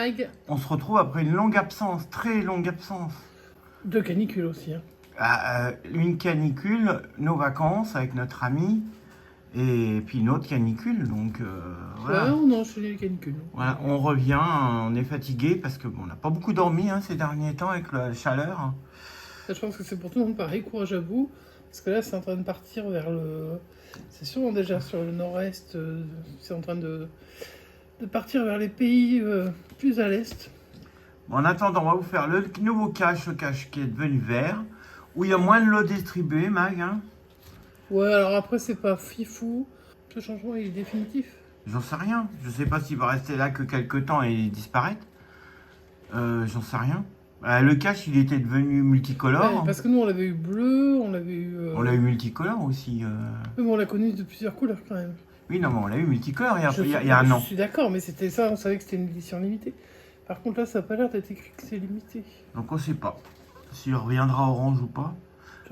Mag. On se retrouve après une longue absence, très longue absence. De canicule aussi. Hein. Une canicule, nos vacances avec notre ami, et puis une autre canicule, donc voilà. Ouais, on a enchaîné les canicules. Voilà, on revient, on est fatigué parce que on n'a pas beaucoup dormi ces derniers temps avec la chaleur. Je pense que c'est pour tout le monde pareil, courage à vous. Parce que là, c'est en train de partir vers le... C'est sûrement déjà sur le nord-est, c'est en train de partir vers les pays plus à l'est. Bon, en attendant, on va vous faire le nouveau cache, le cache qui est devenu vert, où il y a moins de lots distribués, Mag. Hein. Ouais, alors après, c'est pas fifou. Ce changement, il est définitif. J'en sais rien. Je sais pas s'il va rester là que quelques temps et disparaître. J'en sais rien. Le cache, il était devenu multicolore. Ouais, parce que nous, on l'avait eu bleu, on l'avait eu... On l'a eu multicolore aussi. Mais bon, on l'a connu de plusieurs couleurs quand même. Oui, non, mais on l'a eu multicolore il y a un an. Je suis d'accord, mais c'était ça, on savait que c'était une édition limitée. Par contre, là, ça n'a pas l'air d'être écrit que c'est limité. Donc on sait pas s'il reviendra orange ou pas.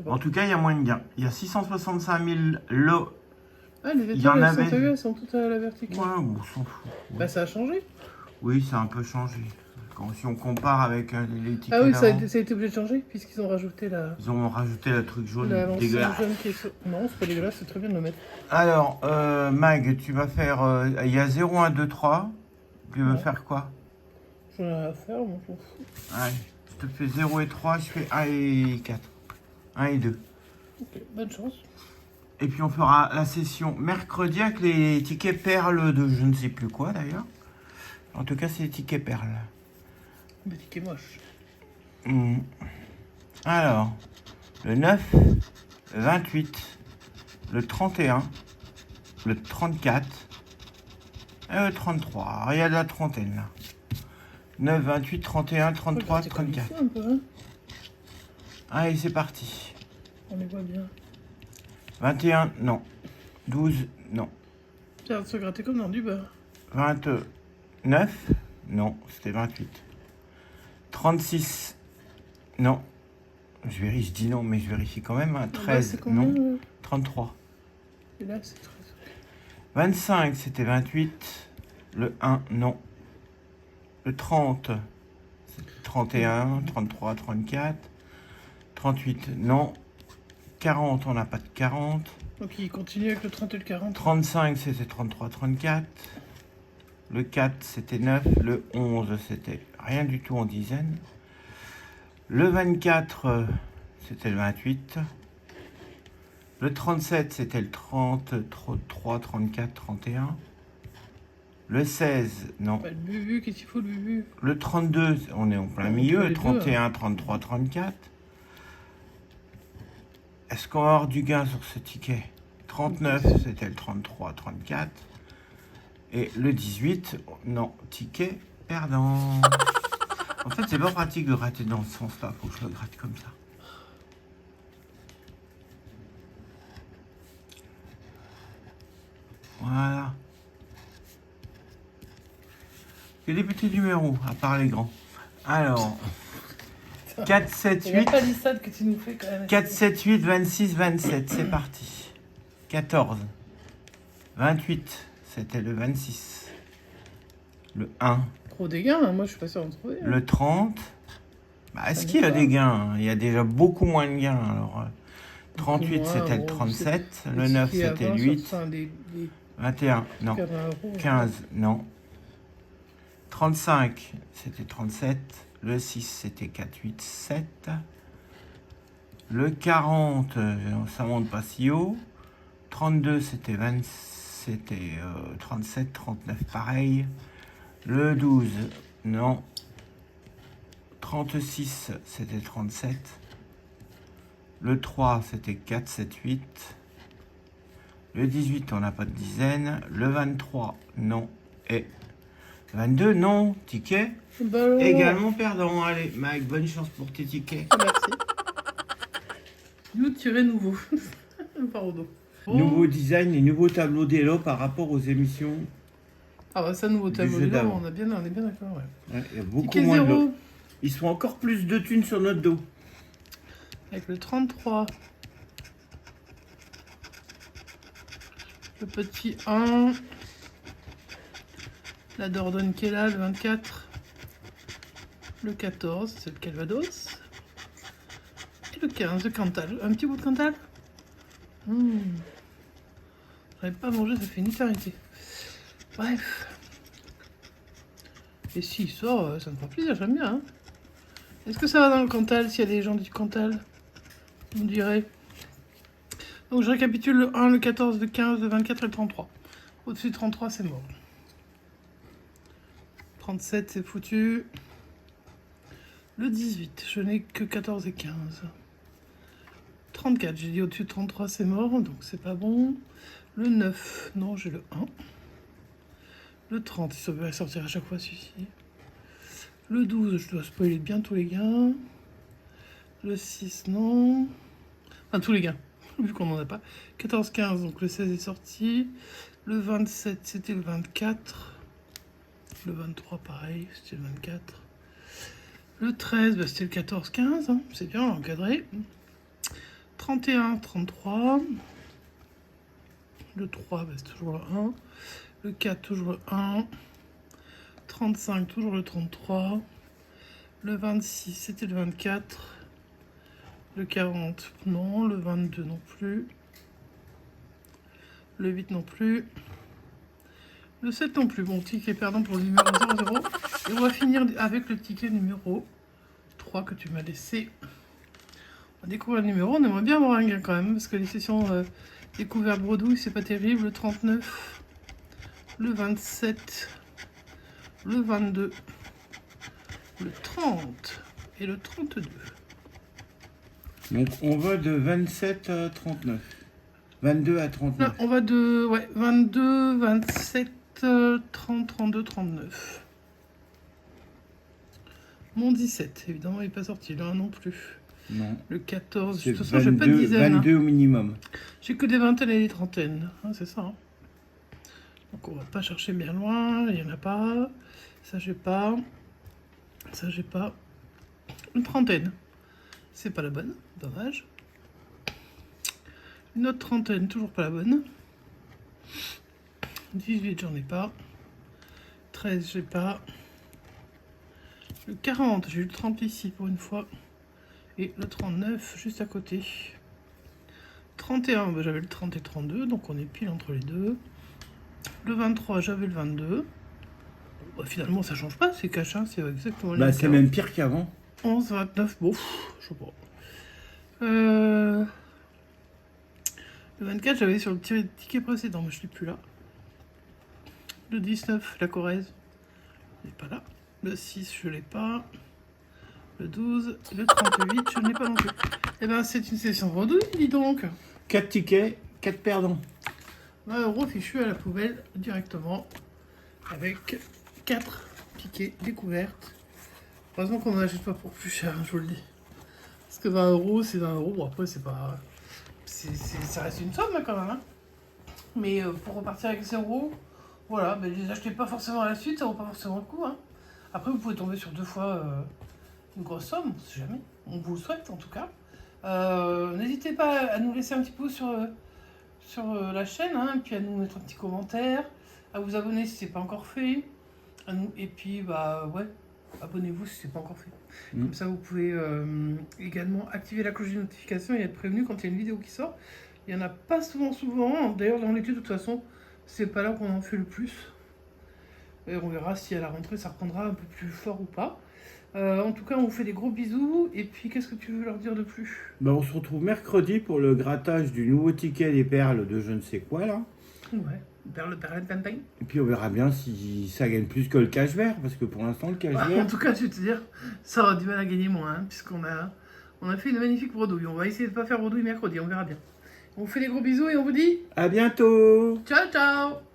En tout cas, il y a moins de gains. Il y a 665 000 lots. Ah, les Il y en vêtements, avait. elles sont toutes à la verticale. Ouais, on s'en fout. Ouais. Bah, ça a changé. Oui, ça a un peu changé. Si on compare avec les tickets Ah oui, ça a d'avant, été obligé de changer, puisqu'ils ont rajouté la... ils ont rajouté le truc jaune l'ancien dégueulasse. jaune qui est sur... Non, c'est pas dégueulasse, c'est très bien de le mettre. Alors, Mag, tu vas faire... il y a 0, 1, 2, 3. Tu veux Ouais. faire quoi? J'en ai rien à faire, moi, je m'en fous. Allez, je te fais 0 et 3, je fais 1 et 4. 1 et 2. Ok, bonne chance. Et puis on fera la session mercredi avec les tickets perles de je ne sais plus quoi d'ailleurs. En tout cas, c'est les tickets perles. Le ticket moche. Alors, le 9, le 28, le 31, le 34 et le 33. Il y a de la trentaine là. 9, 28, 31, 33, 34. Un peu, hein. Allez, c'est parti. On les voit bien. 21, non. 12, non. Ça va se gratter comme dans du beurre. 29, non, c'était 28. 36, non. Je dis non, mais je vérifie quand même. 13, combien, non. 33. Et là, c'est 13. 25, c'était 28. Le 1, non. Le 30, c'était 31, 33, 34. 38, non. 40, on n'a pas de 40. Donc il continue avec le 30 et le 40. 35, c'était 33, 34. Le 4, c'était 9. Le 11, c'était rien du tout en dizaines. Le 24, c'était le 28. Le 37, c'était le 33, 34, 31. Le 16, non. Bah, le bubu, qu'est-ce qu'il faut le bubu? Le 32, on est en plein milieu. Le 31, 33, 34. Est-ce qu'on va avoir du gain sur ce ticket? 39, c'était le 33, 34. Et le 18, non, ticket perdant. En fait, c'est pas pratique de gratter dans ce sens-là. Faut que je le gratte comme ça. Voilà. Et des petits numéros, à part les grands. Alors, 4, 7, 8. Il n'y a pas l'issade que tu nous fais quand même. 4, 7, 8, 26, 27. C'est parti. 14. 28. C'était le 26. Le 1. Trop des gains, hein. Moi je suis pas sûr d'en trouver. Hein. Le 30. Bah, est-ce qu'il y a des gains? Il y a déjà beaucoup moins de gains. Alors, 38, moins, c'était le 37. Le 9, c'était le 8. 21, non. 15, non. 35, c'était 37. Le 6, c'était 4, 8, 7. Le 40, ça monte pas si haut. 32, c'était 37, 39, pareil. Le 12, non. 36, c'était 37. Le 3, c'était 4, 7, 8. Le 18, on n'a pas de dizaine. Le 23, non. Et 22, non. Ticket également perdant. Allez, Mike, bonne chance pour tes tickets. Merci. Nouveau. Pardon. Oh. Nouveau design et nouveau tableau d'élo par rapport aux émissions. Ah bah ça, nouveau tableau d'élo, on est bien d'accord. Ouais. Il y a beaucoup moins de lots. Ils sont encore plus de thunes sur notre dos. Avec le 33. Le petit 1. La Dordogne qui est là, le 24. Le 14, c'est le Calvados. Et le 15, le Cantal. Un petit bout de Cantal. J'avais pas mangé, ça fait une éternité. Bref. Et s'il sort, ça me fera plaisir, j'aime bien. Hein. Est-ce que ça va dans le Cantal, s'il y a des gens du Cantal? On dirait. Donc je récapitule le 1, le 14, le 15, le 24 et le 33. Au-dessus de 33, c'est mort. 37, c'est foutu. Le 18, je n'ai que 14 et 15. 34, j'ai dit au-dessus de 33, c'est mort, donc c'est pas bon. Le 9, non, j'ai le 1. Le 30, il va sortir à chaque fois celui-ci. Le 12, je dois spoiler bien tous les gains. Le 6, non. Enfin, tous les gains, vu qu'on n'en a pas. 14, 15, donc le 16 est sorti. Le 27, c'était le 24. Le 23, pareil, c'était le 24. Le 13, bah, c'était le 14, 15. Hein, c'est bien encadré. 31, 33. Le 3, bah, c'est toujours le 1. Le 4, toujours le 1. 35, toujours le 33. Le 26, c'était le 24. Le 40, non. Le 22 non plus. Le 8 non plus. Le 7 non plus. Bon, ticket perdant pour le numéro 00. Et on va finir avec le ticket numéro 3 que tu m'as laissé. On va découvrir le numéro. On aimerait bien avoir un gain quand même. Parce que les sessions découvertes bredouille, c'est pas terrible. Le 39. Le 27. Le 22. Le 30. Et le 32. Donc on va de 27 à 39. 22 à 39. Là, on va de 22, 27, 30, 32, 39. Mon 17, évidemment, il n'est pas sorti. Le 1 non plus. Non. Le 14, de C'est toute façon, j'ai pas de 22, dizaine. 22 au minimum. J'ai que des vingtaines et des trentaines. Hein, c'est ça. Hein. Donc on va pas chercher bien loin. Il n'y en a pas. Ça, j'ai pas. Ça, j'ai pas. Une trentaine. C'est pas la bonne. Dommage. Une autre trentaine, toujours pas la bonne. 18, j'en ai pas. 13, j'ai pas. Le 40, j'ai eu le 30 ici pour une fois. Et le 39, juste à côté. 31, bah, j'avais le 30 et le 32, donc on est pile entre les deux. Le 23, j'avais le 22. Bah, finalement, ça change pas, c'est cash, hein, c'est exactement le Bah, même. c'est même pire qu'avant. 11, 29, bon, je sais pas. Le 24, j'avais sur le ticket précédent, mais je l'ai plus là. Le 19, la Corrèze, je l'ai pas là. Le 6, je l'ai pas. Le 12, le 38, je ne l'ai pas non plus. Eh ben, c'est une session bredouille, dis donc. 4 tickets, 4 perdants. 20 € fichus à la poubelle directement. Avec 4 tickets découvertes. Heureusement qu'on n'en achète pas pour plus cher, je vous le dis. Parce que 20 €, c'est 20 €. Bon, après, c'est pas. Ça reste une somme, quand même. Hein. Mais pour repartir avec 0, voilà, ben, les achetez pas forcément à la suite, ça vaut pas forcément le coup. Hein. Après, vous pouvez tomber sur 2 fois une grosse somme, on sait jamais. On vous le souhaite, en tout cas. N'hésitez pas à nous laisser un petit pouce sur la chaîne, hein, et puis à nous mettre un petit commentaire, à vous abonner si c'est pas encore fait. Et puis, bah ouais, abonnez-vous si c'est pas encore fait. Comme ça, vous pouvez également activer la cloche de notification et être prévenu quand il y a une vidéo qui sort. Il n'y en a pas souvent. D'ailleurs, dans l'été, de toute façon, c'est pas là qu'on en fait le plus. Et on verra si à la rentrée, ça reprendra un peu plus fort ou pas. En tout cas, on vous fait des gros bisous. Et puis, qu'est-ce que tu veux leur dire de plus? Bah, on se retrouve mercredi pour le grattage du nouveau ticket des perles de je ne sais quoi, là. Ouais, perle, ping. Et puis on verra bien si ça gagne plus que le cash vert, parce que pour l'instant, le cash En vert... tout cas, je vais te dire, ça aura du mal à gagner moins, hein, puisqu'on a fait une magnifique bredouille. On va essayer de pas faire bredouille mercredi, on verra bien. On vous fait des gros bisous et on vous dit À bientôt! ciao, ciao!